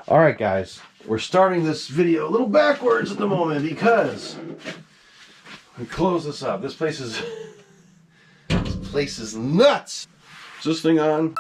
Alright guys, we're starting this video a little backwards at the moment because we close this up. This place is nuts. Is this thing on?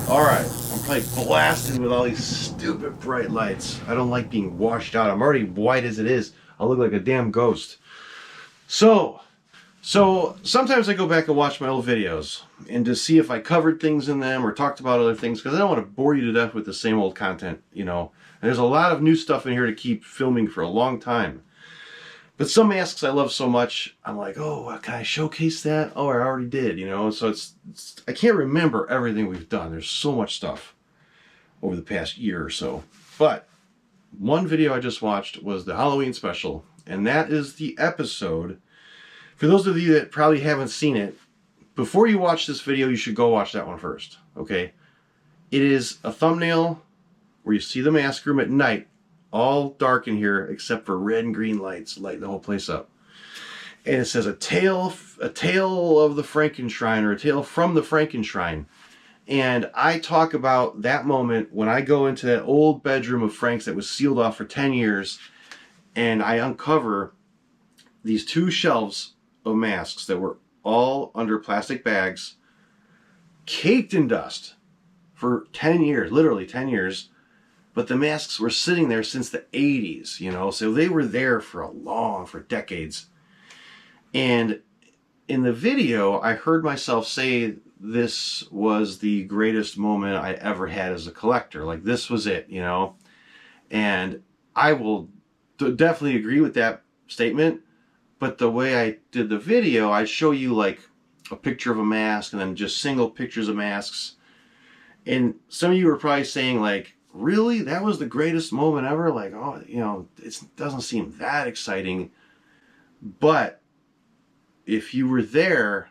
Alright, I'm probably blasted with all these stupid bright lights. I don't like being washed out. I'm already white as it is. I look like a damn ghost. So sometimes I go back and watch my old videos and to see if I covered things in them or talked about other things, because I don't want to bore you to death with the same old content, you know. And there's a lot of new stuff in here to keep filming for a long time. But some masks I love so much, I'm like, oh, can I showcase that? Oh, I already did, you know? So I can't remember everything we've done. There's so much stuff over the past year or so. But one video I just watched was the Halloween special, and that is the episode. For those of you that probably haven't seen it, before you watch this video, you should go watch that one first, okay? It is a thumbnail where you see the mask room at night, all dark in here except for red and green lights lighting the whole place up. And it says a tale of the FRANKENSHRINE, or a tale from the FRANKENSHRINE. And I talk about that moment when I go into that old bedroom of Frank's that was sealed off for 10 years, and I uncover these two shelves of masks that were all under plastic bags, caked in dust for 10 years, literally 10 years. But the masks were sitting there since the 80s, you know, so they were there for decades. And in the video, I heard myself say this was the greatest moment I ever had as a collector. Like, this was it, you know. And I will definitely agree with that statement. But the way I did the video, I'd show you like a picture of a mask and then just single pictures of masks. And some of you were probably saying like, really? That was the greatest moment ever? Like, oh, you know, it doesn't seem that exciting. But if you were there,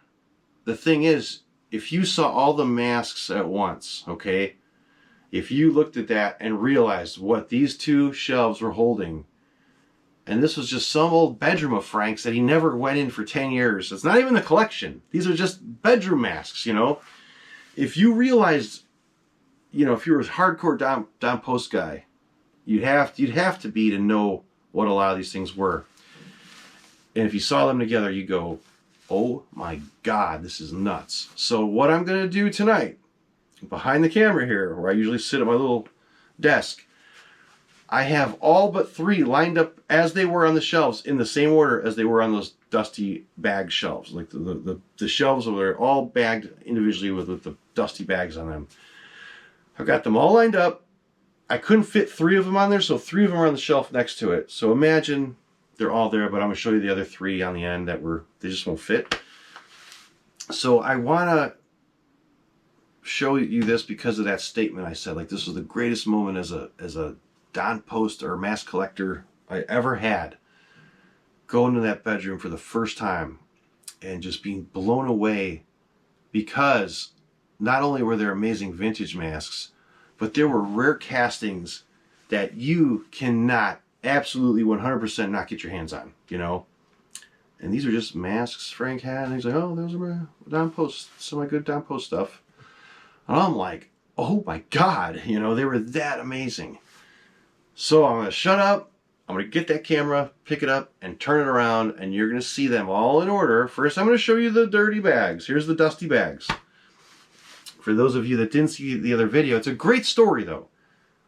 the thing is, if you saw all the masks at once, okay, if you looked at that and realized what these two shelves were holding, and this was just some old bedroom of Frank's that he never went in for 10 years. It's not even the collection. These are just bedroom masks, you know. If you realized, you know, if you were a hardcore Don Post guy, you'd have to be to know what a lot of these things were. And if you saw them together, you go, oh my God, this is nuts. So what I'm going to do tonight, behind the camera here, where I usually sit at my little desk, I have all but 3 lined up as they were on the shelves in the same order as they were on those dusty bag shelves. Like the shelves were all bagged individually with the dusty bags on them. I've got them all lined up. I couldn't fit 3 of them on there, so 3 of them are on the shelf next to it. So imagine they're all there, but I'm going to show you the other 3 on the end that they just won't fit. So I want to show you this because of that statement I said. Like, this was the greatest moment as a Don Post or mask collector I ever had. Going to that bedroom for the first time and just being blown away, because not only were there amazing vintage masks, but there were rare castings that you cannot absolutely 100% not get your hands on, you know. And these are just masks Frank had, and he's like, oh, those are my Don Post, some of my good Don Post stuff. And I'm like, oh my God, you know, they were that amazing. So I'm going to shut up, I'm going to get that camera, pick it up, and turn it around, and you're going to see them all in order. First, I'm going to show you the dirty bags. Here's the dusty bags. For those of you that didn't see the other video, it's a great story, though.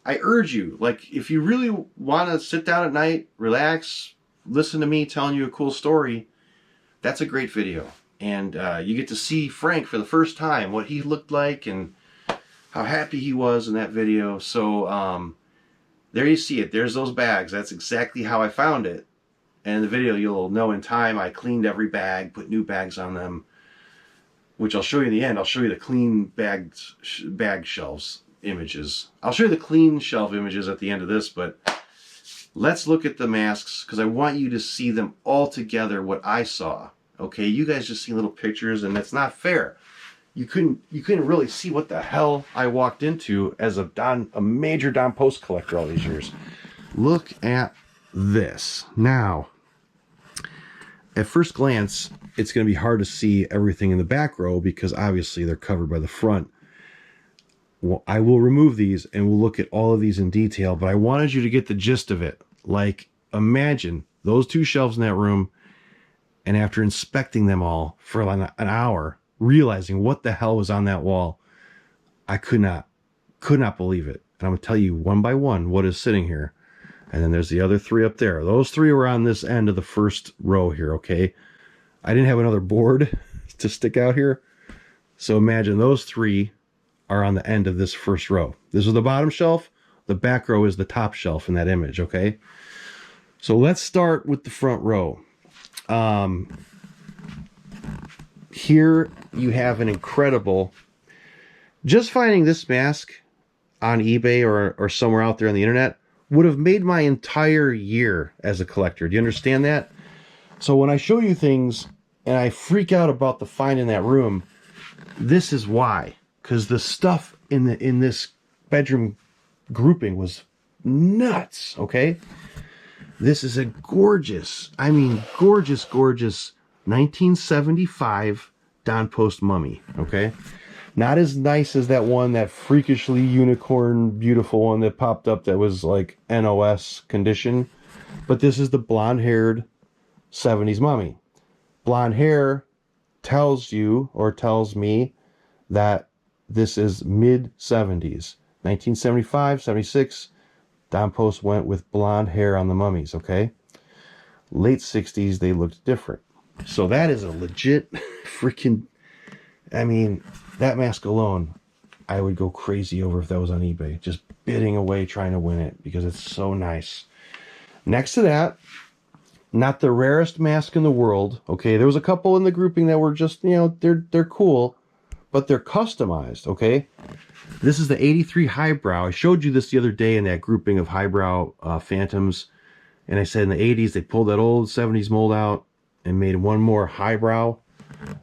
I urge you, like, if you really want to sit down at night, relax, listen to me telling you a cool story, that's a great video. And you get to see Frank for the first time, what he looked like and how happy he was in that video. So there you see it. There's those bags. That's exactly how I found it. And in the video, you'll know in time I cleaned every bag, put new bags on them, which I'll show you in the end. I'll show you the clean bag shelves images. I'll show you the clean shelf images at the end of this, but let's look at the masks because I want you to see them all together, what I saw. Okay, you guys just see little pictures, and that's not fair. you couldn't really see what the hell I walked into as a major Don Post collector all these years. Look at this. Now, at first glance, it's going to be hard to see everything in the back row because obviously they're covered by the front. Well, I will remove these and we'll look at all of these in detail, but I wanted you to get the gist of it. Like, imagine those two shelves in that room, and after inspecting them all for like an hour, realizing what the hell was on that wall, I could not believe it. And I'm going to tell you one by one what is sitting here. And then there's the other three up there. Those three were on this end of the first row here, okay? I didn't have another board to stick out here. So imagine those three are on the end of this first row. This is the bottom shelf. The back row is the top shelf in that image, okay? So let's start with the front row. Here you have an incredible... Just finding this mask on eBay or somewhere out there on the internet would have made my entire year as a collector. Do you understand that? So when I show you things and I freak out about the find in that room, this is why. Because the stuff in this bedroom grouping was nuts, okay? This is a gorgeous, I mean gorgeous, gorgeous 1975 Don Post mummy, okay? Not as nice as that one, that freakishly unicorn beautiful one that popped up that was like NOS condition. But this is the blonde-haired 70s mummy. Blonde hair tells you, or tells me, that this is mid-70s. 1975, 76, Don Post went with blonde hair on the mummies, okay? Late 60s, they looked different. So that is a legit freaking... I mean, that mask alone, I would go crazy over if that was on eBay. Just bidding away trying to win it because it's so nice. Next to that, not the rarest mask in the world. Okay, there was a couple in the grouping that were just, you know, they're cool, but they're customized, okay? This is the 83 Highbrow. I showed you this the other day in that grouping of Highbrow Phantoms. And I said in the 80s, they pulled that old 70s mold out and made one more Highbrow.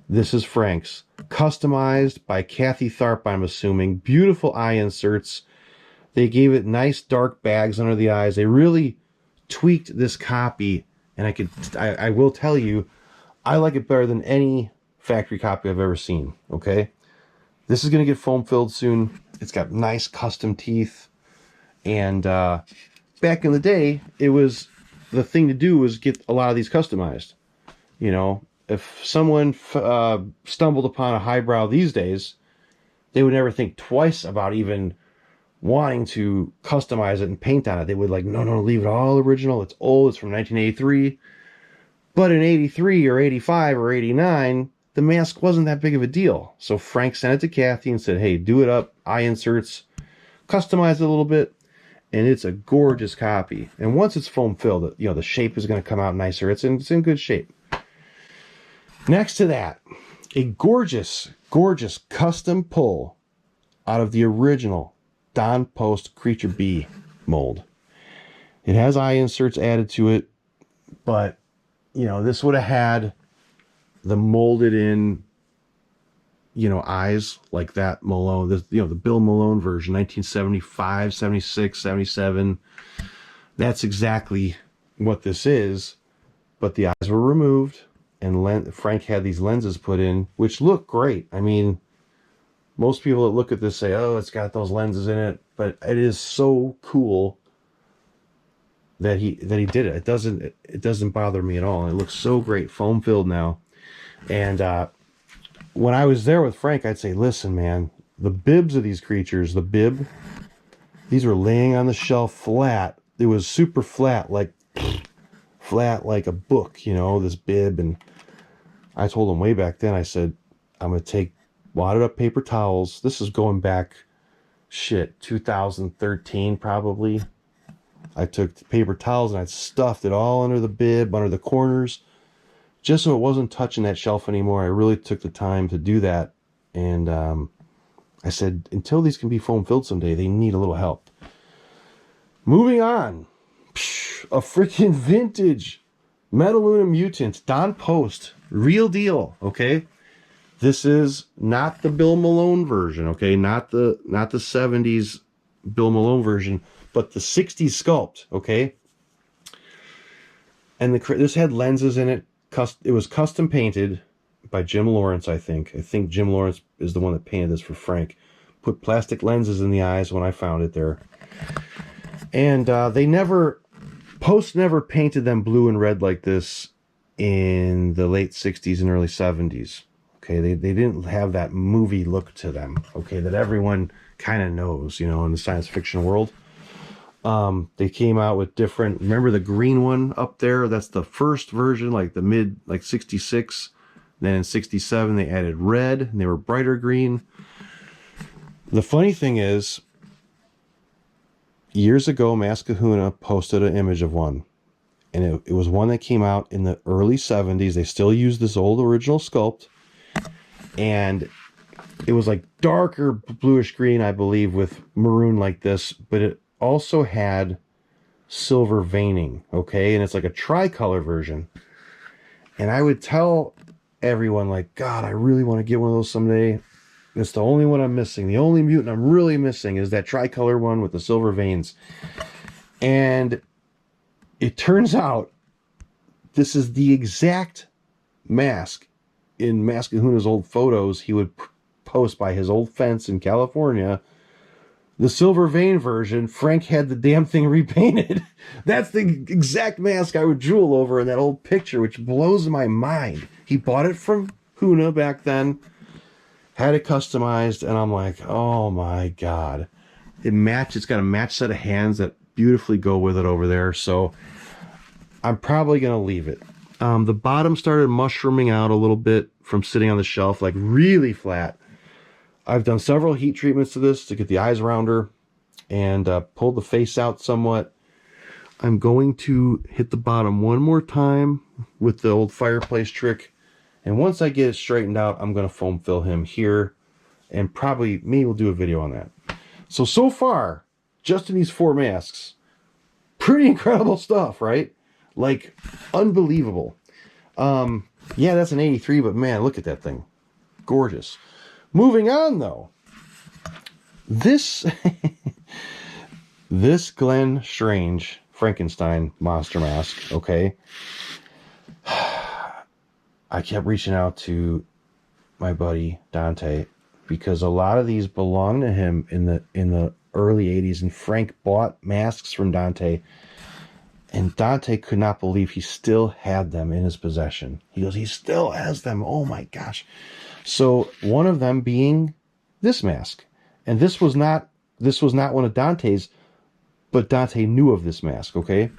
This is Frank's. Customized by Kathy Tharp, I'm assuming. Beautiful eye inserts. They gave it nice dark bags under the eyes. They really tweaked this copy. And I will tell you, I like it better than any factory copy I've ever seen. Okay? This is going to get foam filled soon. It's got nice custom teeth. And back in the day, it was the thing to do was get a lot of these customized. You know, if someone stumbled upon a highbrow these days, they would never think twice about even wanting to customize it and paint on it. They would like, no, leave it all original. It's old. It's from 1983. But in 83 or 85 or 89, the mask wasn't that big of a deal. So Frank sent it to Kathy and said, hey, do it up, eye inserts, customize it a little bit, and it's a gorgeous copy. And once it's foam filled, you know, the shape is going to come out nicer. It's in good shape. Next to that, a gorgeous, gorgeous custom pull out of the original Don Post Creature Bee mold. It has eye inserts added to it, but, you know, this would have had the molded in, you know, eyes like that Malone, the Bill Malone version, 1975, 76, 77. That's exactly what this is, but the eyes were removed. And Frank had these lenses put in, which look great. I mean, most people that look at this say, oh, it's got those lenses in it. But it is so cool that he did it. It doesn't bother me at all. It looks so great, foam filled now. And when I was there with Frank, I'd say, listen, man, the bibs of these creatures, these were laying on the shelf flat. It was super flat like a book, you know, this bib. And I told him way back then, I said, I'm going to take wadded up paper towels. This is going back, 2013 probably. I took paper towels and I stuffed it all under the bib, under the corners, just so it wasn't touching that shelf anymore. I really took the time to do that. And I said, until these can be foam filled someday, they need a little help. Moving on. A freaking vintage Metaluna mutant Don Post, real deal, okay? This is not the Bill Malone version, okay? Not the 70s Bill Malone version, but the 60s sculpt, okay? And this had lenses in it. It was custom painted by Jim Lawrence, I think. I think Jim Lawrence is the one that painted this for Frank. Put plastic lenses in the eyes when I found it there. And Post never painted them blue and red like this in the late 60s and early 70s. Okay, they didn't have that movie look to them, okay, that everyone kind of knows, you know, in the science fiction world. They came out with different, remember the green one up there? That's the first version, like the mid, like 66. Then in 67, they added red, and they were brighter green. The funny thing is, years ago, Mascahuna posted an image of one. And it was one that came out in the early 70s. They still use this old original sculpt. And it was like darker bluish green, I believe, with maroon like this. But it also had silver veining, okay? And it's like a tricolor version. And I would tell everyone, like, God, I really want to get one of those someday. It's the only one I'm missing. The only mutant I'm really missing is that tricolor one with the silver veins. And it turns out this is the exact mask in Mascahuna's old photos he would post by his old fence in California. The silver vein version, Frank had the damn thing repainted. That's the exact mask I would drool over in that old picture, which blows my mind. He bought it from Huna back then, had it customized, and I'm like, oh my God. It's got a matched set of hands that beautifully go with it over there, so I'm probably going to leave it. The bottom started mushrooming out a little bit from sitting on the shelf, like really flat. I've done several heat treatments to this to get the eyes rounder and pulled the face out somewhat. I'm going to hit the bottom one more time with the old fireplace trick. And once I get it straightened out, I'm going to foam fill him here. And probably, maybe we'll do a video on that. So far, just in these 4 masks, pretty incredible stuff, right? Like, unbelievable. Yeah, that's an 83, but man, look at that thing. Gorgeous. Moving on, though. This Glen Strange Frankenstein monster mask, okay? I kept reaching out to my buddy Dante because a lot of these belong to him in the early 80s, and Frank bought masks from Dante, and Dante could not believe he still had them in his possession. He goes, he still has them. Oh my gosh. So one of them being this mask. And this was not one of Dante's, but Dante knew of this mask, okay?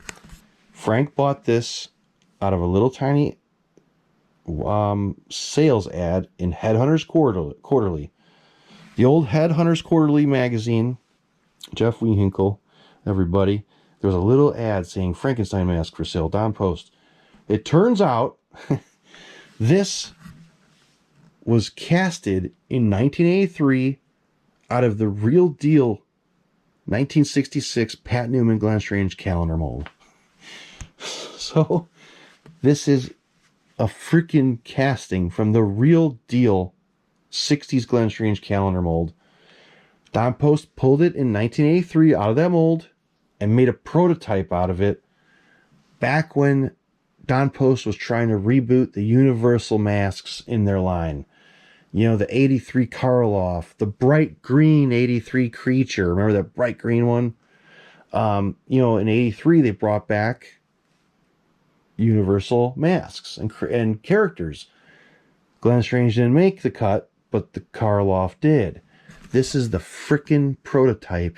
Frank bought this out of a little tiny sales ad in Headhunters Quarterly. The old Headhunters Quarterly magazine, Jeff Wehinkle, everybody, there was a little ad saying Frankenstein mask for sale, Don Post. It turns out this was casted in 1983 out of the real deal 1966 Pat Newman Glen Strange calendar mold. So this is a freaking casting from the real deal 60s Glen Strange calendar mold. Don Post pulled it in 1983 out of that mold and made a prototype out of it back when Don Post was trying to reboot the Universal masks in their line. You know, the 83 Caroff, the bright green 83 Creature. Remember that bright green one? You know, in 83, they brought back Universal masks and characters. Glen Strange didn't make the cut, but the Caroff did. This is the frickin' prototype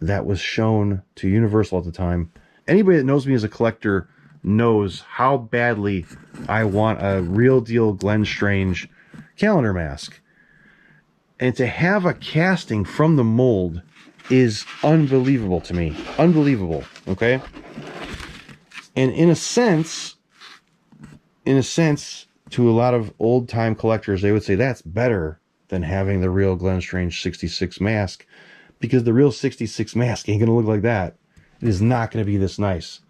that was shown to Universal at the time. Anybody that knows me as a collector knows how badly I want a real deal Glen Strange calendar mask. And to have a casting from the mold is unbelievable to me. Unbelievable, okay? And in a sense, to a lot of old-time collectors, they would say that's better than having the real Glen Strange 66 mask, because the real 66 mask ain't going to look like that. It is not going to be this nice.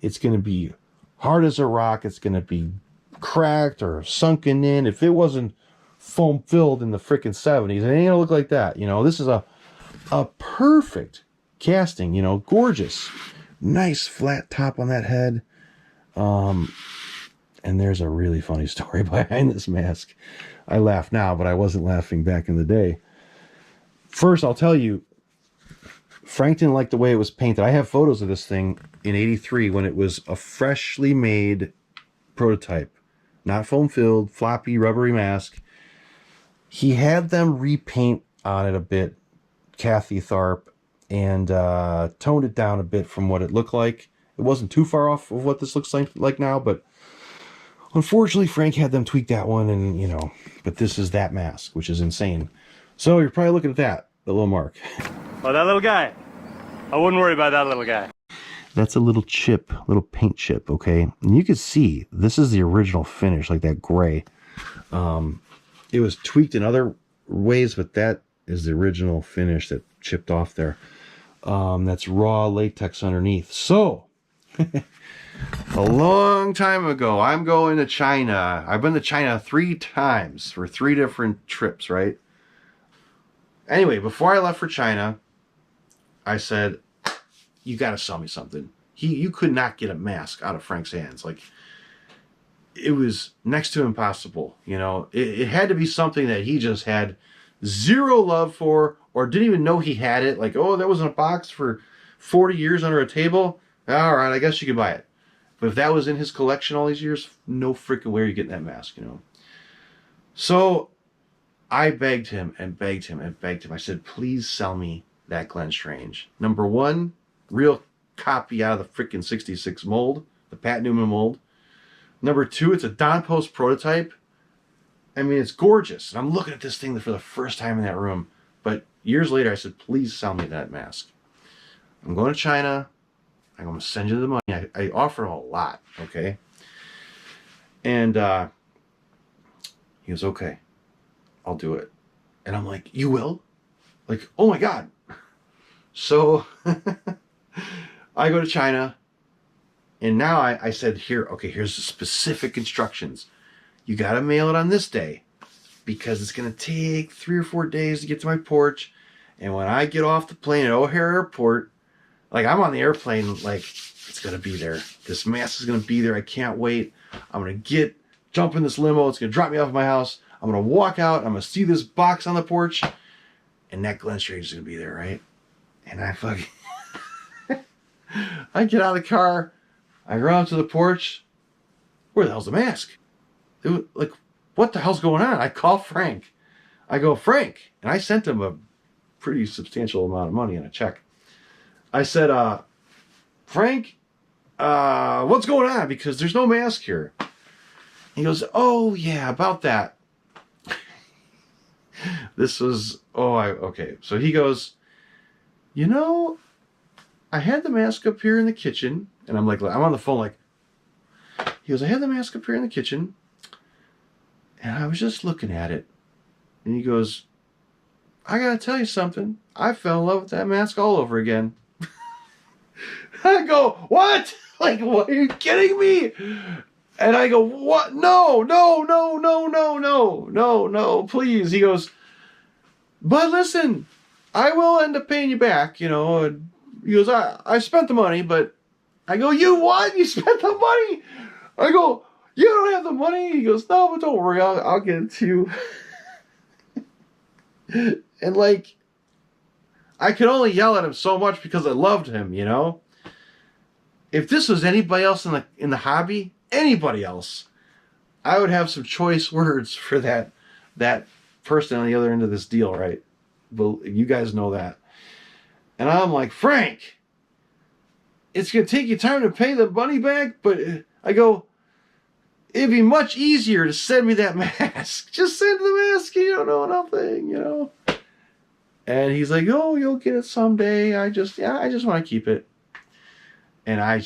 It's going to be hard as a rock. It's going to be cracked or sunken in, if it wasn't foam filled in the freaking 70s, it ain't gonna look like that. You know, this is a perfect casting, you know, gorgeous. Nice flat top on that head. And there's a really funny story behind this mask. I laugh now, but I wasn't laughing back in the day. First, I'll tell you, Frank didn't like the way it was painted. I have photos of this thing in '83 when it was a freshly made prototype. Not foam filled, floppy, rubbery mask. He had them repaint on it a bit, Kathy Tharp, and toned it down a bit from what it looked like. It wasn't too far off of what this looks like now, but unfortunately, Frank had them tweak that one, and, you know, but this is that mask, which is insane. So you're probably looking at that, the little mark. Oh, that little guy. I wouldn't worry about that little guy. That's a little chip, little paint chip, okay? And you can see, this is the original finish, like that gray. It was tweaked in other ways, but that is the original finish that chipped off there. That's raw latex underneath. So, a long time ago, I'm going to China. I've been to China 3 times for 3 different trips, right? Anyway, before I left for China, I said, you got to sell me something. You could not get a mask out of Frank's hands. Like, it was next to impossible. You know, it had to be something that he just had zero love for, or didn't even know he had it. Like, oh, that was in a box for 40 years under a table. All right, I guess you could buy it. But if that was in his collection all these years, no freaking way are you getting that mask, you know. So I begged him and begged him and begged him. I said, please sell me that Glen Strange. Number 1, real copy out of the freaking 66 mold, the Pat Newman mold. Number 2, it's a Don Post prototype. I mean, it's gorgeous. And I'm looking at this thing for the first time in that room. But years later, I said, please sell me that mask. I'm going to China. I'm going to send you the money. I offer him a lot, okay? And he goes, okay, I'll do it. And I'm like, you will? Like, oh my God. So I go to China. And now I said, here, okay, here's the specific instructions. You got to mail it on this day because it's going to take 3 or 4 days to get to my porch. And when I get off the plane at O'Hare Airport, like, I'm on the airplane, like, it's going to be there. This mask is going to be there. I can't wait. I'm going to jump in this limo. It's going to drop me off at my house. I'm going to walk out. I'm going to see this box on the porch. And that Glen Strange is going to be there, right? And I fucking... I get out of the car. I go out to the porch. Where the hell's the mask? It was like, what the hell's going on? I call Frank. I go, Frank. And I sent him a pretty substantial amount of money in a check. I said, Frank, what's going on? Because there's no mask here. He goes, oh, yeah, about that. This was, okay. So he goes, you know, I had the mask up here in the kitchen. And I'm on the phone like, he goes, I had the mask up here in the kitchen. And I was just looking at it. And he goes, I got to tell you something. I fell in love with that mask all over again. I go, what? Like, what? Are you kidding me? And I go, what? No, please. He goes, but listen, I will end up paying you back, you know. And he goes, I spent the money, but I go, you what? You spent the money? I go, you don't have the money? He goes, no, but don't worry, I'll get it to you. And like, I could only yell at him so much because I loved him, you know. If this was anybody else in the hobby, anybody else, I would have some choice words for that person on the other end of this deal, right? But you guys know that. And I'm like, Frank, it's going to take you time to pay the money back, but I go, it'd be much easier to send me that mask. Just send the mask, you don't know nothing, you know. And he's like, oh, you'll get it someday. I just want to keep it. And I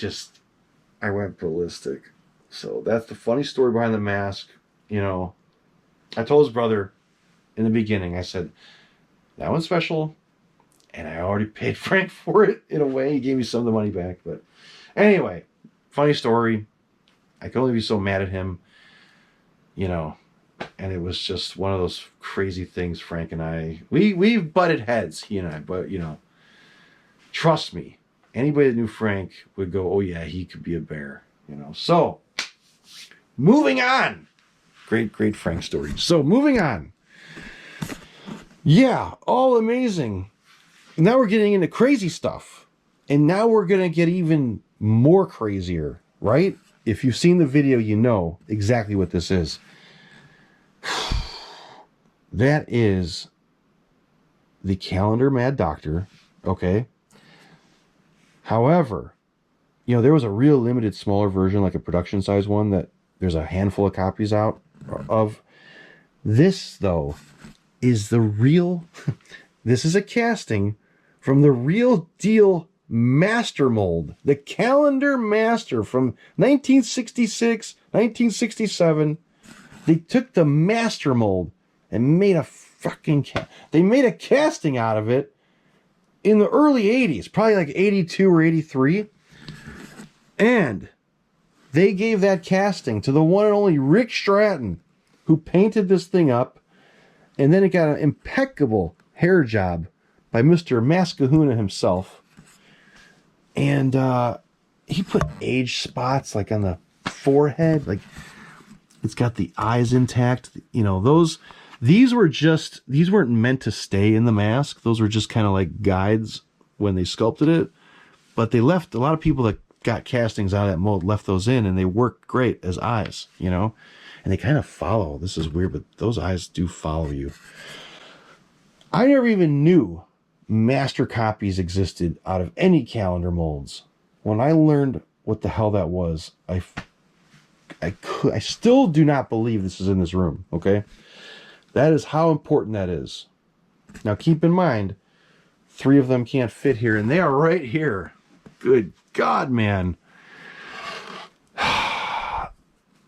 went ballistic. So that's the funny story behind the mask. You know, I told his brother in the beginning, I said, that one's special. And I already paid Frank for it in a way. He gave me some of the money back. But anyway, funny story. I can only be so mad at him. you know, and it was just one of those crazy things. Frank and I, we've butted heads, he and I, but, you know, trust me, anybody that knew Frank would go, oh yeah, he could be a bear, you know. So, moving on. Great Frank story. So, moving on. Yeah, all amazing. Now we're getting into crazy stuff. And now we're going to get even more crazier, right? If you've seen the video, you know exactly what this is. That is the Calendar Mad Doctor, okay? However, you know, there was a real limited smaller version, like a production size one, that there's a handful of copies out of. This, though, is the real... This is a casting from the real deal master mold. The Calendar Master from 1966, 1967. They took the master mold and made a fucking... They made a casting out of it in the early 80s, probably like 82 or 83. And they gave that casting to the one and only Rick Stratton, who painted this thing up. And then it got an impeccable hair job by Mr. Mascahuna himself. And he put age spots like on the forehead. Like, it's got the eyes intact. You know, these weren't meant to stay in the mask. Those were just kind of like guides when they sculpted it. But they left, a lot of people that got castings out of that mold left those in, and they worked great as eyes, you know? And they kind of follow. This is weird, but those eyes do follow you. I never even knew master copies existed out of any calendar molds. When I learned what the hell that was, I still do not believe this is in this room, okay? That is how important that is. Now keep in mind, 3 of them can't fit here, and they are right here. Good God, man.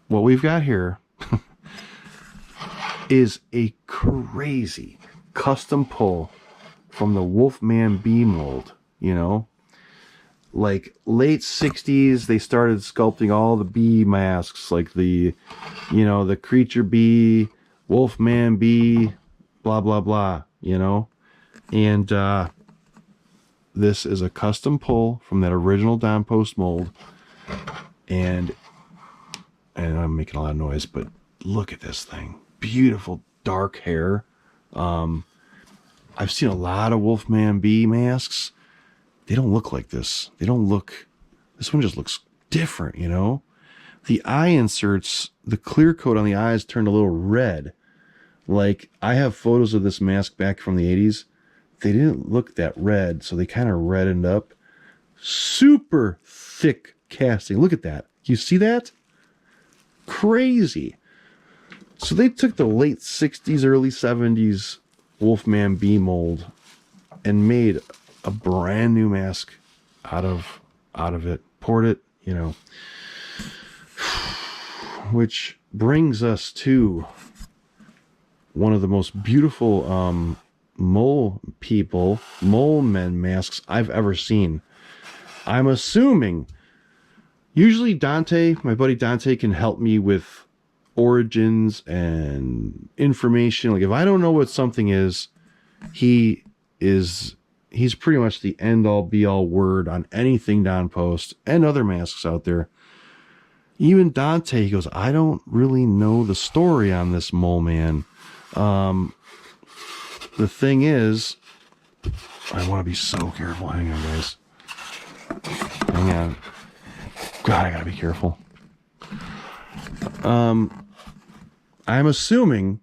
What we've got here is a crazy custom pull from the Wolfman bee mold, you know? Like late 60s, they started sculpting all the bee masks, like the, you know, the creature bee, Wolfman bee, blah, blah, blah, you know? And this is a custom pull from that original Don Post mold. And I'm making a lot of noise, but look at this thing. Beautiful dark hair. I've seen a lot of Wolfman bee masks. They don't look like this. They don't look... This one just looks different, you know? The eye inserts, the clear coat on the eyes turned a little red. Like, I have photos of this mask back from the 80s. They didn't look that red, so they kind of reddened up. Super thick casting. Look at that. You see that? Crazy. So they took the late 60s, early 70s Wolfman bee mold and made a brand new mask out of it. Poured it, you know. Which brings us to one of the most beautiful mole men masks I've ever seen. I'm assuming, usually Dante, my buddy Dante, can help me with origins and information. Like if I don't know what something is, he's pretty much the end all be all word on anything Don Post and other masks out there. Even Dante, he goes, I don't really know the story on this mole man. The thing is, I want to be so careful. Hang on, guys. Hang on. God, I gotta be careful. I'm assuming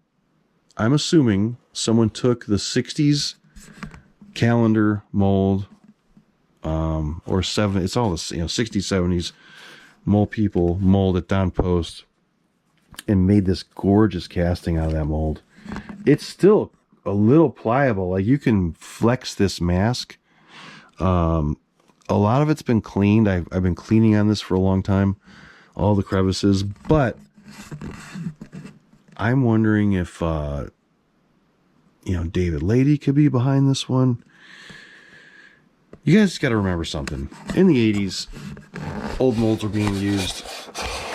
someone took the 60s calendar mold, or 7, it's all the, 60s, 70s mole people mold at Don Post and made this gorgeous casting out of that mold. It's still a little pliable. Like you can flex this mask. A lot of it's been cleaned. I've been cleaning on this for a long time, all the crevices, but I'm wondering if David Lady could be behind this one. You guys got to remember something. In the 80s, old molds were being used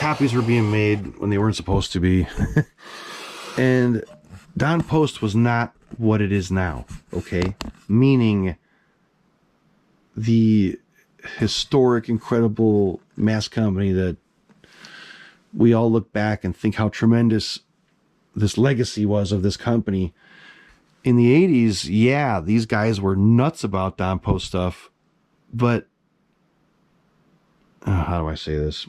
copies were being made when they weren't supposed to be. And Don Post was not what it is now, okay? Meaning the historic, incredible mask company that we all look back and think how tremendous this legacy was of this company. In the 80s, yeah, these guys were nuts about Don Post stuff, but how do I say this?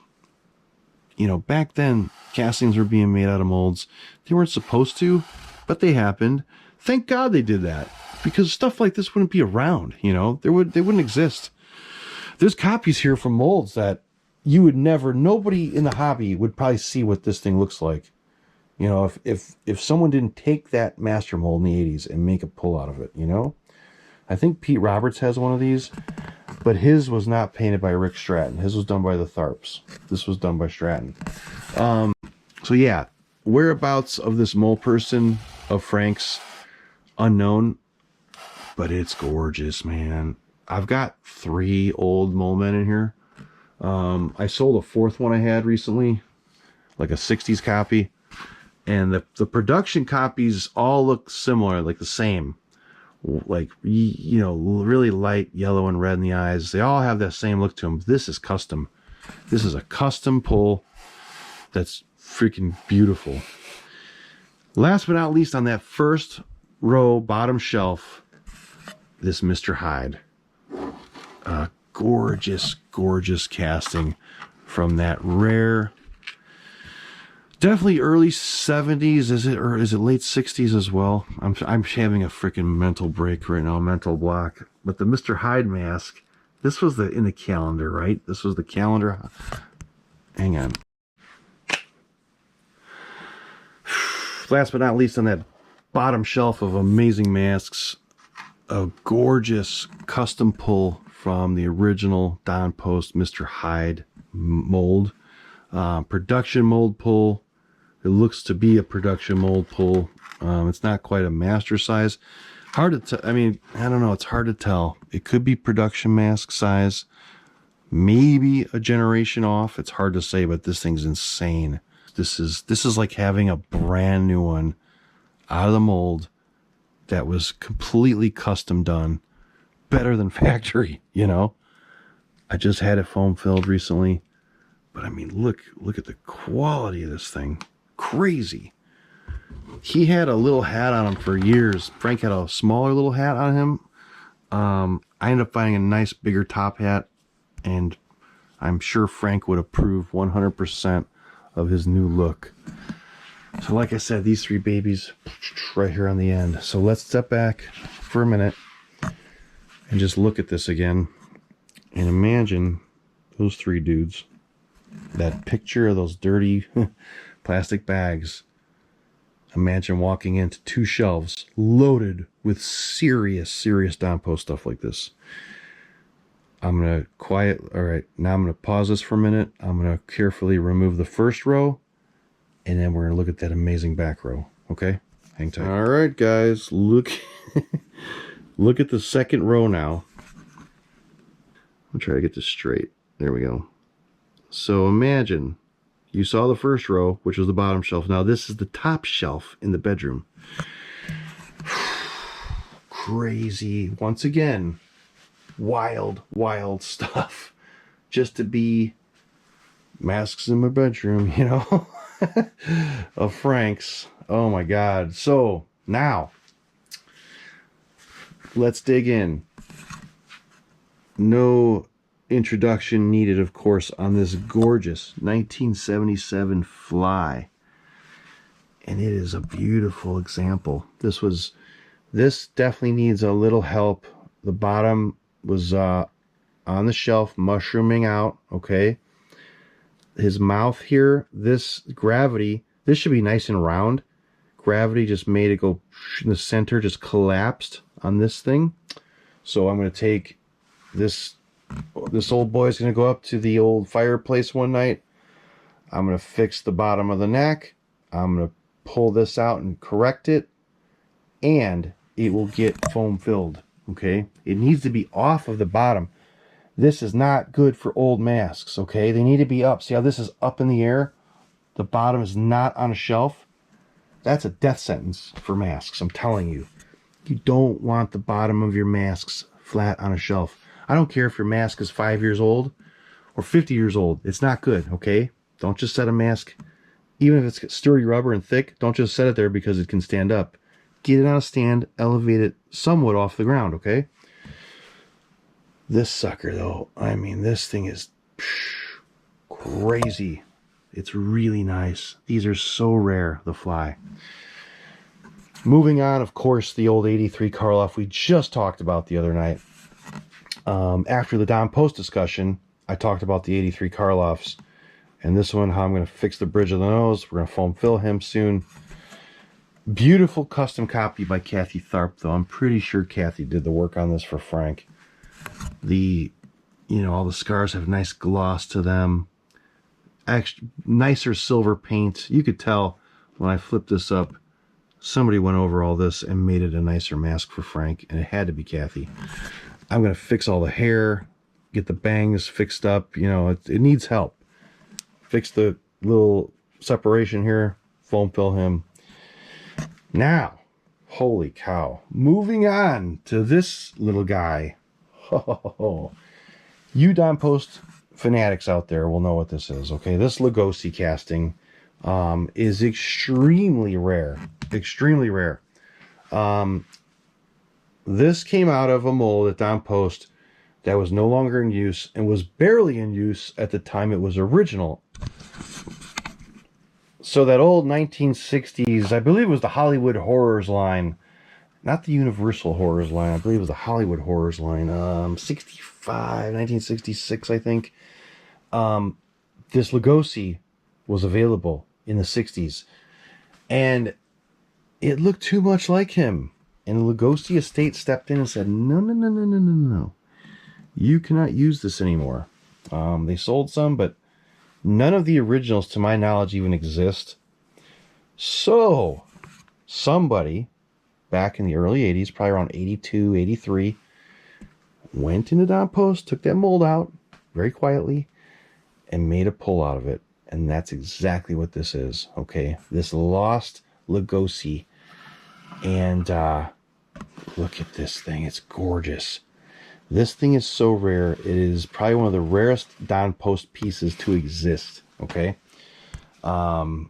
You know, back then, castings were being made out of molds. They weren't supposed to, but they happened. Thank God they did that, because stuff like this wouldn't be around, you know? They wouldn't exist. There's copies here from molds that you would never, nobody in the hobby would probably see what this thing looks like. You know, if someone didn't take that master mold in the 80s and make a pull out of it, you know? I think Pete Roberts has one of these, but his was not painted by Rick Stratton. His was done by the Tharps. This was done by Stratton. So yeah, whereabouts of this mole person of Frank's unknown, but it's gorgeous, man. I've got 3 old mole men in here. I sold a 4th one I had recently, like a 60s copy, and the production copies all look similar, like the same. Like, you know, really light yellow and red in the eyes. They all have that same look to them. This is custom. This is a custom pull that's freaking beautiful. Last but not least, on that first row, bottom shelf, this Mr. Hyde. Gorgeous, gorgeous casting from that rare, definitely early 70s, is it, or is it late 60s as well? I'm having a freaking mental break right now, mental block. But the Mr. Hyde mask, this was in the calendar, right? This was the calendar. Hang on. Last but not least, on that bottom shelf of amazing masks, a gorgeous custom pull from the original Don Post Mr. Hyde mold. Production mold pull. It looks to be a production mold pull. It's not quite a master size. Hard to tell. I mean, I don't know. It's hard to tell. It could be production mask size. Maybe a generation off. It's hard to say, but this thing's insane. This is like having a brand new one out of the mold that was completely custom done. Better than factory, you know? I just had it foam filled recently. But I mean, look at the quality of this thing. Crazy. He had a little hat on him for years. Frank had a smaller little hat on him. I ended up finding a nice bigger top hat, and I'm sure Frank would approve 100% of his new look. So like I said, these 3 babies right here on the end. So let's step back for a minute and just look at this again and imagine those 3 dudes. That picture of those dirty plastic bags. Imagine walking into 2 shelves loaded with serious Don Post stuff like this. I'm going to now I'm going to pause this for a minute. I'm going to carefully remove the first row, and then we're going to look at that amazing back row. Okay? Hang tight. All right, guys. Look at the second row now. I'll try to get this straight. There we go. So imagine you saw the first row, which was the bottom shelf. Now this is the top shelf in the bedroom. Crazy. Once again, wild stuff. Just to be masks in my bedroom, you know, of Frank's. Oh my God. So now let's dig in. No introduction needed, of course, on this gorgeous 1977 Fly, and it is a beautiful example. This definitely needs a little help. The bottom was on the shelf, mushrooming out. Okay, his mouth here, this gravity, this should be nice and round. Gravity just made it go in the center, just collapsed on this thing. So I'm going to take this old boy's going to go up to the old fireplace one night. I'm going to fix the bottom of the neck. I'm going to pull this out and correct it, and it will get foam filled. Okay, it needs to be off of the bottom. This is not good for old masks, okay? They need to be up. See how this is up in the air? The bottom is not on a shelf. That's a death sentence for masks, I'm telling you. You don't want the bottom of your masks flat on a shelf. I don't care if your mask is 5 years old or 50 years old. It's not good, okay? Don't just set a mask, even if it's sturdy rubber and thick, don't just set it there because it can stand up. Get it on a stand, elevate it somewhat off the ground, okay? This sucker, though, I mean, this thing is crazy. It's really nice. These are so rare, the fly. Moving on, of course, the old 83 Caroff we just talked about the other night. After the Don Post discussion, I talked about the 83 Caroffs. And this one, how I'm going to fix the bridge of the nose. We're going to foam fill him soon. Beautiful custom copy by Kathy Tharp, though. I'm pretty sure Kathy did the work on this for Frank. All the scars have nice gloss to them. Extra, nicer silver paint. You could tell when I flipped this up, somebody went over all this and made it a nicer mask for Frank, and it had to be Kathy. I'm going to fix all the hair, get the bangs fixed up. It needs help. Fix the little separation here, foam fill him. Now, holy cow. Moving on to this little guy. You Don Post fanatics out there will know what this is, okay? This Lugosi casting is extremely rare. Extremely rare. This came out of a mold at Don Post that was no longer in use and was barely in use at the time it was original. So that old 1960s, I believe it was the Hollywood Horrors line, not the Universal Horrors line, I believe it was the Hollywood Horrors line, 1966, I think. This Lugosi was available in the 60s, and it looked too much like him. And the Lugosi estate stepped in and said, no. You cannot use this anymore. They sold some, but none of the originals, to my knowledge, even exist. So, somebody back in the early 80s, probably around 82, 83, went into Don Post, took that mold out very quietly, and made a pull out of it. And that's exactly what this is, okay? This lost Lugosi. And look at this thing. It's gorgeous. This thing is so rare. It is probably one of the rarest Don Post pieces to exist, okay? And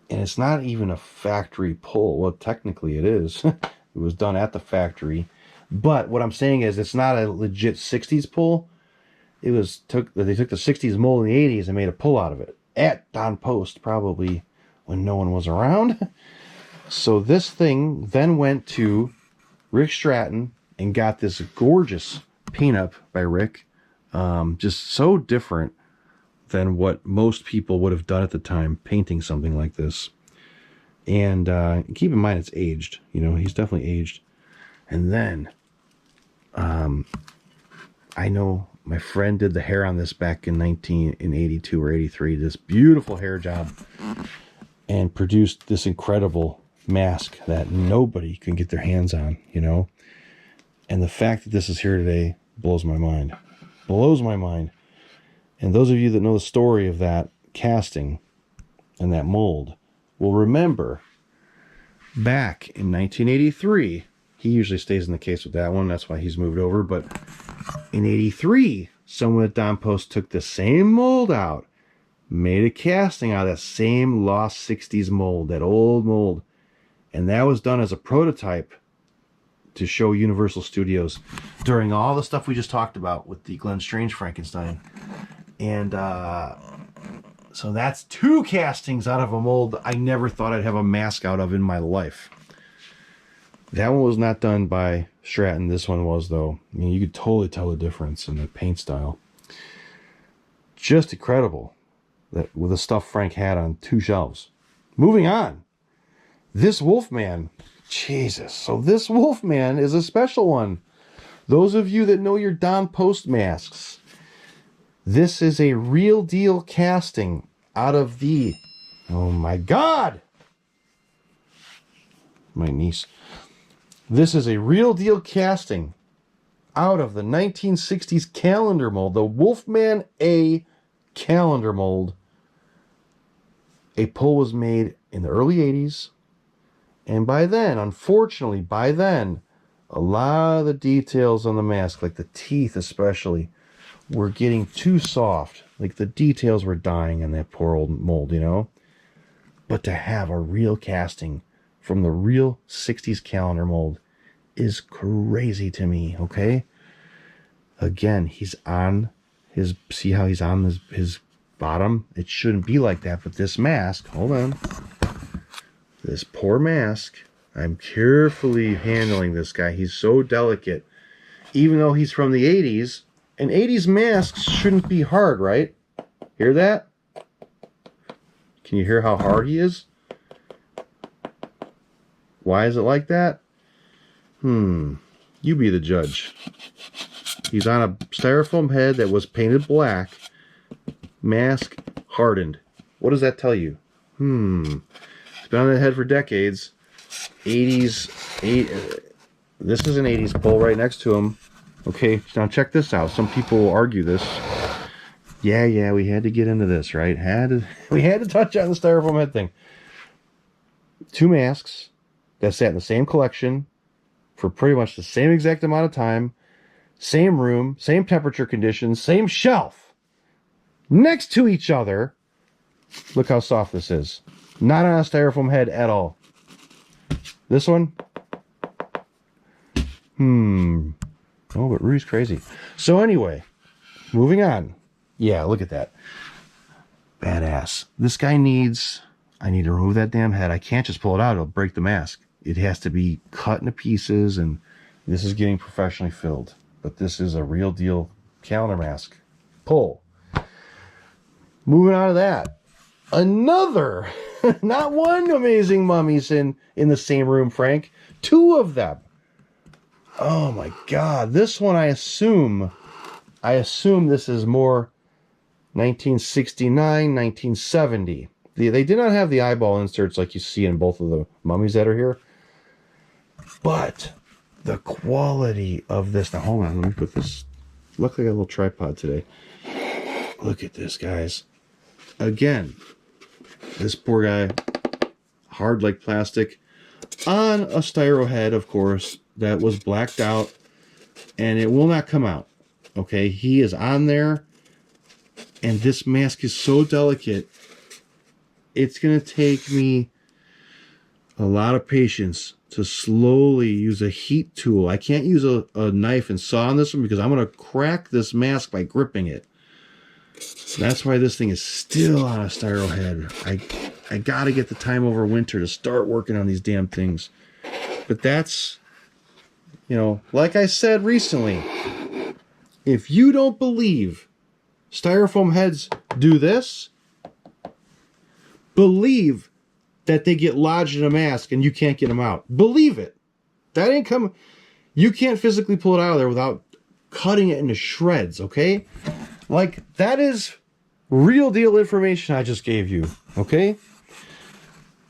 it's not even a factory pull. Well, technically it is. It was done at the factory. But what I'm saying is it's not a legit 60s pull. They took the 60s mold in the 80s and made a pull out of it at Don Post, probably when no one was around. So this thing then went to Rick Stratton and got this gorgeous paint-up by Rick. Just so different than what most people would have done at the time, painting something like this. And keep in mind it's aged. He's definitely aged. And then, I know my friend did the hair on this back in 82 or 83. This beautiful hair job. And produced this incredible mask that nobody can get their hands on, And the fact that this is here today blows my mind. Blows my mind. And those of you that know the story of that casting and that mold will remember back in 1983, he usually stays in the case with that one. That's why he's moved over. But in 83, someone at Don Post took the same mold out, made a casting out of that same lost 60s mold, that old mold. And that was done as a prototype to show Universal Studios during all the stuff we just talked about with the Glen Strange Frankenstein. And so that's 2 castings out of a mold I never thought I'd have a mask out of in my life. That one was not done by Stratton. This one was, though. I mean, you could totally tell the difference in the paint style. Just incredible that with the stuff Frank had on 2 shelves. Moving on. This Wolfman, Jesus. So this Wolfman is a special one. Those of you that know your Don Post masks, this is a real deal casting out of the, oh my God, my niece. This is a real deal casting out of the 1960s calendar mold, the Wolfman A calendar mold. A pull was made in the early 80s. And by then, unfortunately, a lot of the details on the mask, like the teeth especially, were getting too soft. Like the details were dying in that poor old mold, you know? But to have a real casting from the real 60s calendar mold is crazy to me, okay? Again, he's on his, see how he's on his bottom? It shouldn't be like that, but this mask, hold on. This poor mask, I'm carefully handling this guy. He's so delicate. Even though he's from the 80s, and 80s masks shouldn't be hard, right? Hear that? Can you hear how hard he is? Why is it like that? You be the judge. He's on a styrofoam head that was painted black. Mask hardened. What does that tell you? It's been on that head for decades. 80s. This is an 80s pull right next to him. Okay, now check this out. Some people will argue this. Yeah, we had to get into this, right? We had to touch on the styrofoam head thing. 2 masks that sat in the same collection for pretty much the same exact amount of time, same room, same temperature conditions, same shelf, next to each other. Look how soft this is. Not on a styrofoam head at all. This one? Oh, but Rudy's crazy. So anyway, moving on. Yeah, look at that. Badass. This guy needs... I need to remove that damn head. I can't just pull it out. It'll break the mask. It has to be cut into pieces, and this is getting professionally filled. But this is a real deal calendar mask. Pull. Moving on to that. Another, not one amazing mummies in the same room, Frank. 2 of them. Oh my God. This one I assume this is more 1969, 1970. They did not have the eyeball inserts like you see in both of the mummies that are here. But the quality of this... Now, hold on. Let me put this... Luckily, I got a little tripod today. Look at this, guys. Again, this poor guy, hard like plastic, on a styro head, of course, that was blacked out, and it will not come out. Okay, he is on there, and this mask is so delicate, it's going to take me a lot of patience to slowly use a heat tool. I can't use a knife and saw on this one because I'm going to crack this mask by gripping it. That's why this thing is still on a styro head. I got to get the time over winter to start working on these damn things. But that's, you know, like I said recently, if you don't believe styrofoam heads do this, believe that they get lodged in a mask and you can't get them out. Believe it. That ain't coming. You can't physically pull it out of there without cutting it into shreds, okay? Like, that is real deal information I just gave you, okay?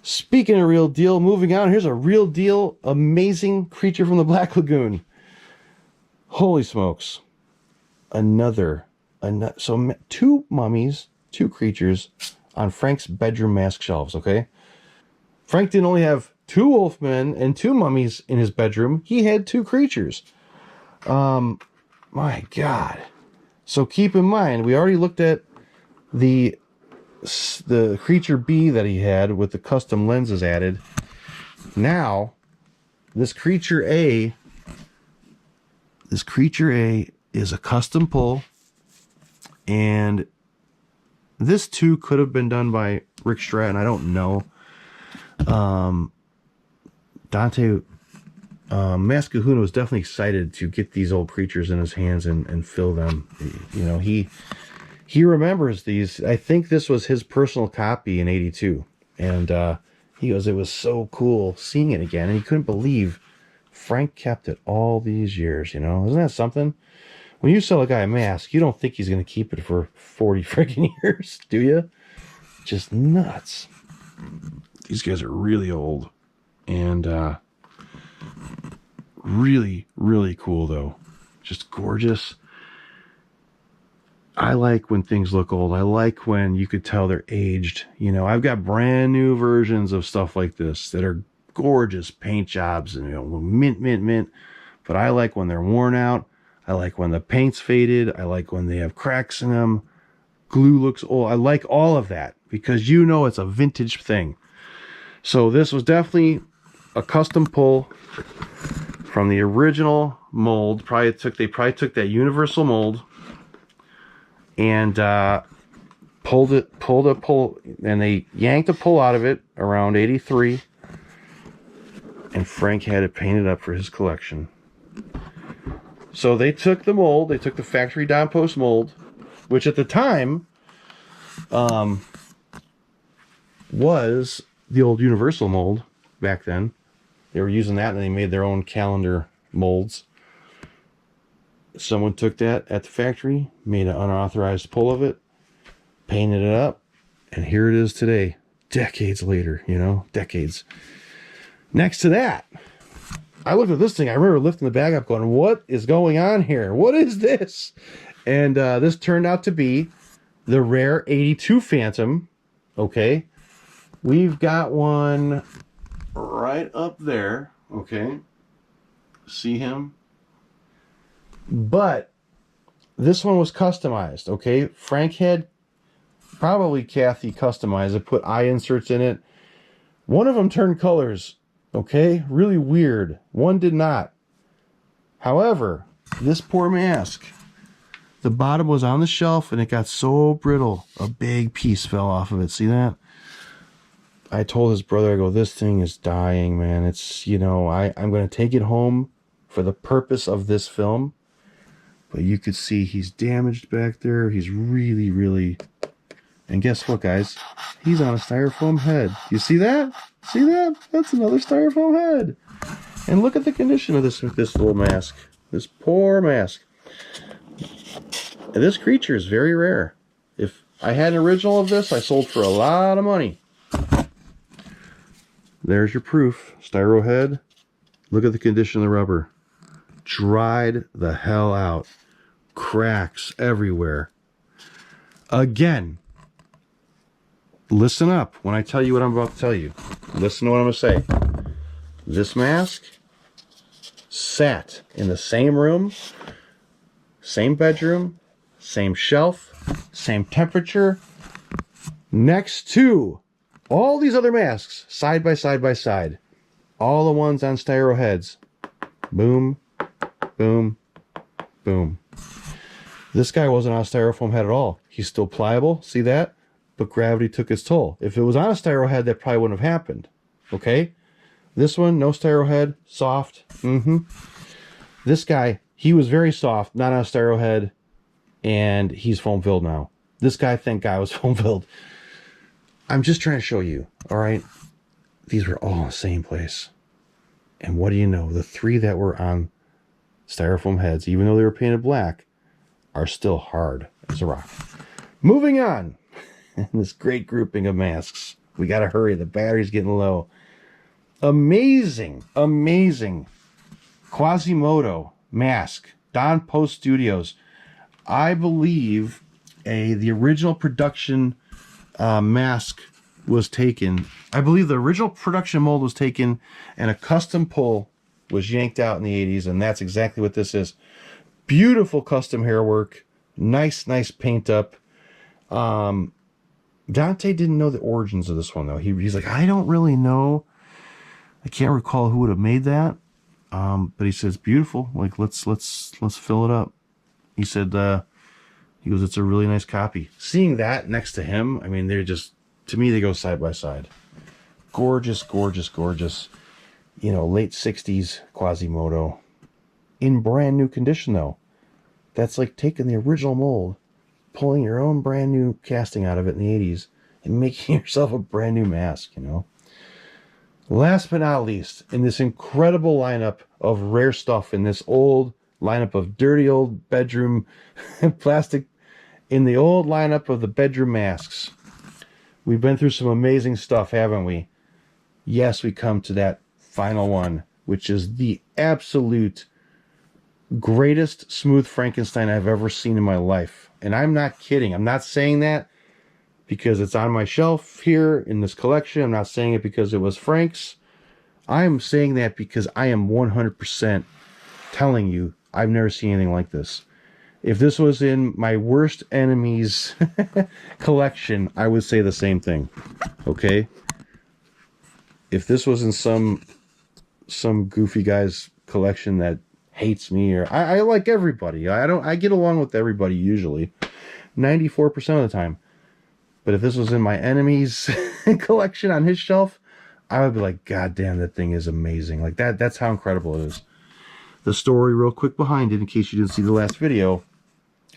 Speaking of real deal, moving on, here's a real deal, amazing creature from the Black Lagoon. Holy smokes. Another so 2 mummies, 2 creatures on Frank's bedroom mask shelves, okay? Frank didn't only have 2 wolfmen and 2 mummies in his bedroom, he had 2 creatures. My God. So keep in mind, we already looked at the creature B that he had with the custom lenses added. Now, this creature A is a custom pull, and this too could have been done by Rick Stratton. I don't know. Dante Mascahuna was definitely excited to get these old creatures in his hands and fill them. You know, he remembers these. I think this was his personal copy in '82, and he goes, it was so cool seeing it again, and he couldn't believe Frank kept it all these years. You know, isn't that something? When you sell a guy a mask, you don't think he's going to keep it for 40 freaking years, do you? Just nuts. These guys are really old, and really, really cool, though. Just gorgeous. I like when things look old. I like when you could tell they're aged. You know, I've got brand new versions of stuff like this that are gorgeous paint jobs and, you know, mint, mint, mint. But I like when they're worn out. I like when the paint's faded. I like when they have cracks in them. Glue looks old. I like all of that because you know it's a vintage thing. So this was definitely a custom pull from the original mold. They probably took that universal mold and pulled, and they yanked a pull out of it around 83. And Frank had it painted up for his collection. So they took the mold, they took the factory down post mold, which at the time was the old universal mold back then. They were using that and they made their own calendar molds. Someone took that at the factory, made an unauthorized pull of it, painted it up, and here it is today, decades later, you know, decades. Next to that, I looked at this thing. I remember lifting the bag up going, what is going on here? What is this? And this turned out to be the rare 82 Phantom. Okay. We've got one right up there. Okay. See him? But this one was customized. Okay. Frank had probably Kathy customized it, put eye inserts in it. One of them turned colors. Okay, really weird. One did not. However, this poor mask, the bottom was on the shelf and it got so brittle, a big piece fell off of it. See that? I told his brother, I go, this thing is dying, man. It's, you know, I'm going to take it home for the purpose of this film. But you could see he's damaged back there. He's really, really... And guess what, guys? He's on a styrofoam head. You see that? See that? That's another styrofoam head. And look at the condition of this little mask. This poor mask. And this creature is very rare. If I had an original of this, I sold for a lot of money. There's your proof. Styro head. Look at the condition of the rubber. Dried the hell out. Cracks everywhere. Again, listen up when I tell you what I'm about to tell you. Listen to what I'm going to say. This mask sat in the same room, same bedroom, same shelf, same temperature, next to all these other masks, side by side by side. All the ones on styro heads. Boom, boom, boom. This guy wasn't on a styrofoam head at all. He's still pliable. See that? But gravity took its toll. If it was on a styro head, that probably wouldn't have happened. Okay? This one, no styro head, soft. This guy, he was very soft, not on a styro head, and he's foam filled now. This guy, thank God, was foam filled. I'm just trying to show you, all right? These were all in the same place. And what do you know? The three that were on styrofoam heads, even though they were painted black, are still hard as a rock. Moving on. This great grouping of masks. We got to hurry. The battery's getting low. Amazing, amazing Quasimodo mask. Don Post Studios. I believe the original production mask was taken. I believe the original production mold was taken and a custom pull was yanked out in the 80s, and that's exactly what this is. Beautiful custom hair work. Nice, nice paint up. Dante didn't know the origins of this one, though. He's like, I don't really know. I can't recall who would have made that. But he says, beautiful. Like, let's fill it up. He said, he goes, it's a really nice copy. Seeing that next to him, I mean, they're just, to me, they go side by side. Gorgeous, gorgeous, gorgeous. You know, late 60s Quasimodo. In brand new condition, though. That's like taking the original mold, pulling your own brand new casting out of it in the 80s, and making yourself a brand new mask, you know. Last but not least, in this incredible lineup of rare stuff, in this old lineup of dirty old bedroom plastic, in the old lineup of the bedroom masks, we've been through some amazing stuff, haven't we? Yes, we come to that final one, which is the absolute greatest smooth Frankenstein I've ever seen in my life. And I'm not kidding. I'm not saying that because it's on my shelf here in this collection. I'm not saying it because it was Frank's. I'm saying that because I am 100% telling you I've never seen anything like this. If this was in my worst enemy's collection, I would say the same thing. Okay? If this was in some goofy guy's collection that hates me, or I like everybody. I get along with everybody usually. 94% of the time. But if this was in my enemy's collection on his shelf, I would be like, God damn, that thing is amazing. Like that's how incredible it is. The story real quick behind it, in case you didn't see the last video.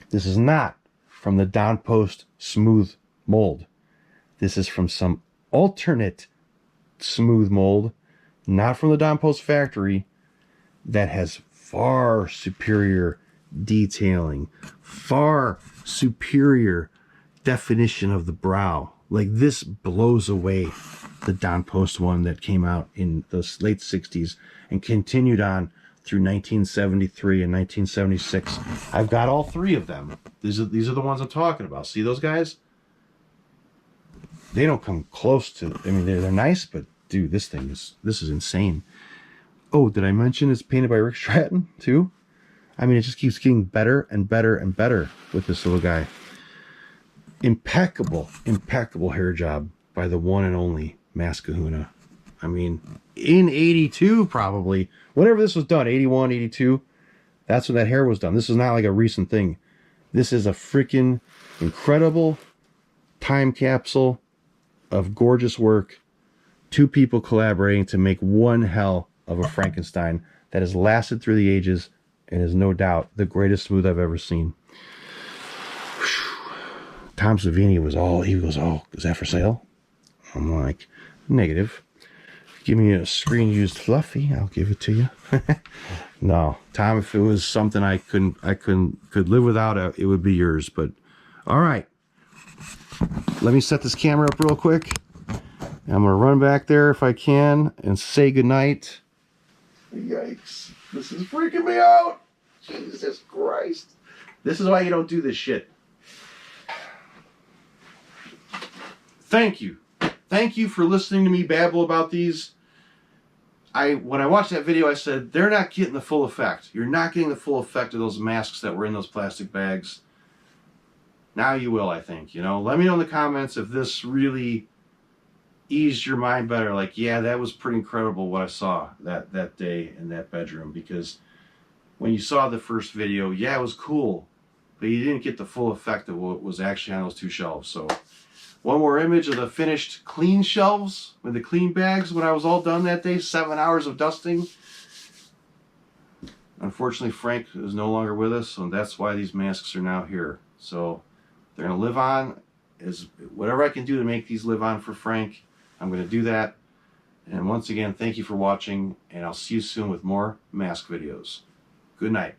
This is not from the Downpost smooth mold. This is from some alternate smooth mold, not from the Downpost factory, that has far superior detailing, far superior definition of the brow. Like, this blows away the Downpost one that came out in the late 60s and continued on through 1973 and 1976. I've got all three of them. These are the ones I'm talking about. See those guys? They don't come close to, I mean, they're nice, but dude, this is insane. Oh, did I mention it's painted by Rick Stratton too? I mean, it just keeps getting better and better and better with this little guy. Impeccable hair job by the one and only Mascahuna. I mean, in 82 probably, whenever this was done, 81, 82, that's when that hair was done. This is not like a recent thing. This is a freaking incredible time capsule of gorgeous work. Two people collaborating to make one hell of a Frankenstein that has lasted through the ages and is no doubt the greatest smooth I've ever seen. Tom Savini was is that for sale? I'm like, negative. Give me a screen used fluffy, I'll give it to you. No, Tom, if it was something I could live without, it would be yours. But all right, let me set this camera up real quick. I'm gonna run back there if I can and say goodnight. Yikes, this is freaking me out. Jesus Christ, this is why you don't do this shit. Thank you for listening to me babble about these. When I watched that video, I said, they're not getting the full effect. You're not getting the full effect of those masks that were in those plastic bags. Now you will, I think. You know, let me know in the comments if this really eased your mind better. Like, yeah, that was pretty incredible what I saw that day in that bedroom. Because when you saw the first video, yeah, it was cool. But you didn't get the full effect of what was actually on those two shelves. So one more image of the finished clean shelves with the clean bags when I was all done that day. 7 hours of dusting. Unfortunately, Frank is no longer with us, and that's why these masks are now here. So they're going to live on. Whatever I can do to make these live on for Frank, I'm going to do that. And once again, thank you for watching, and I'll see you soon with more mask videos. Good night.